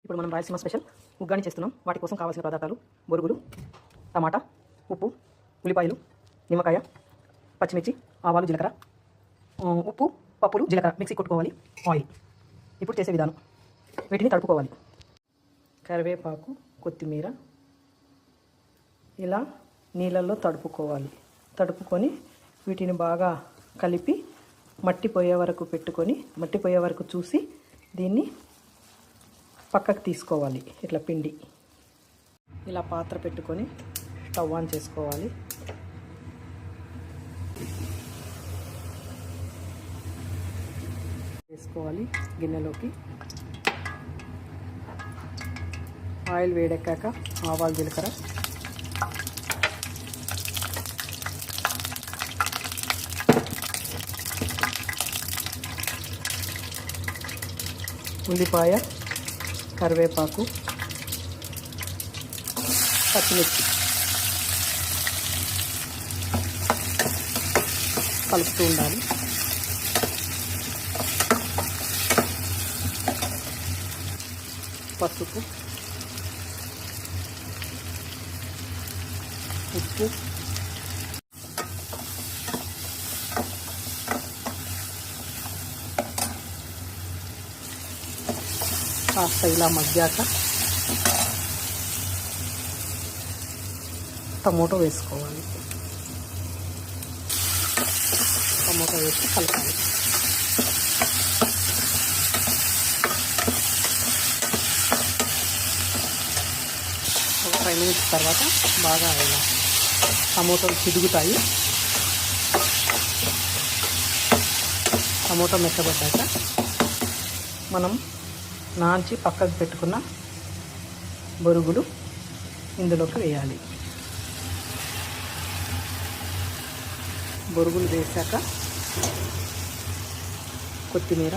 ఇప్పుడు మనం రాయలసీమ స్పెషల్ ఉగ్గాని చేస్తున్నాం. వాటి కోసం కావాల్సిన పదార్థాలు: బొరుగులు, టమాటా, ఉప్పు, ఉల్లిపాయలు, నిమ్మకాయ, పచ్చిమిర్చి, ఆవాలు, జీలకర్ర, ఉప్పు, పప్పులు, జీలకర్ర మిక్సీ కొట్టుకోవాలి, ఆయిల్. ఇప్పుడు చేసే విధానం: వీటిని తడుపుకోవాలి. కరివేపాకు, కొత్తిమీర ఇలా నీళ్ళల్లో తడుపుకోవాలి. తడుపుకొని వీటిని బాగా కలిపి మట్టి పోయే వరకు పెట్టుకొని, మట్టి పోయే వరకు చూసి దీన్ని పక్కకు తీసుకోవాలి. ఇట్లా పిండి ఇలా పాత్ర పెట్టుకొని స్టవ్ ఆన్ చేసుకోవాలి. వేసుకోవాలి గిన్నెలోకి. ఆయిల్ వేడెక్కాక ఆవాలు, జీలకర్ర, ఉల్లిపాయ, కరివేపాకు, పచ్చిమిర్చి కలుపుతూ ఉండాలి. పసుపు, ఉప్పు, కాస్త ఇలా మగ్గాక టమోటో వేసుకోవాలి. టమోటో వేసి కలపాలి. ఒక 5 మినిట్స్ తర్వాత బాగా ఇలా టమోటాలు చిదుగుతాయి. టమోటో మెత్తబడ్డాక మనం నాంచి పక్కకు పెట్టుకున్న బొరుగులు ఇందులోకి వేయాలి. బొరుగులు వేసాక కొత్తిమీర,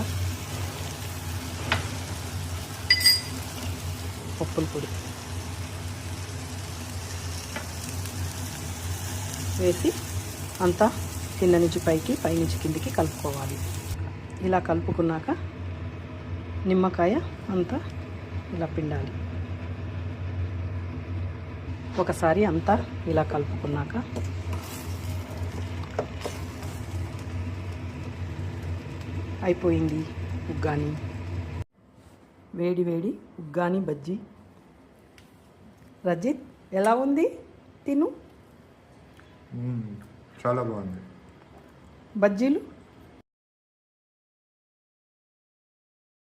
పప్పుల పొడి వేసి అంతా కింద నుంచి పైకి, పై నుంచి కిందికి కలుపుకోవాలి. ఇలా కలుపుకున్నాక నిమ్మకాయ అంతా ఇలా పిండాలి. ఒకసారి అంతా ఇలా కలుపుకున్నాక అయిపోయింది ఉగ్గాని. వేడి వేడి ఉగ్గాని బజ్జీ. రజిత్ ఎలా ఉంది? తిను. చాలా బాగుంది. బజ్జీలు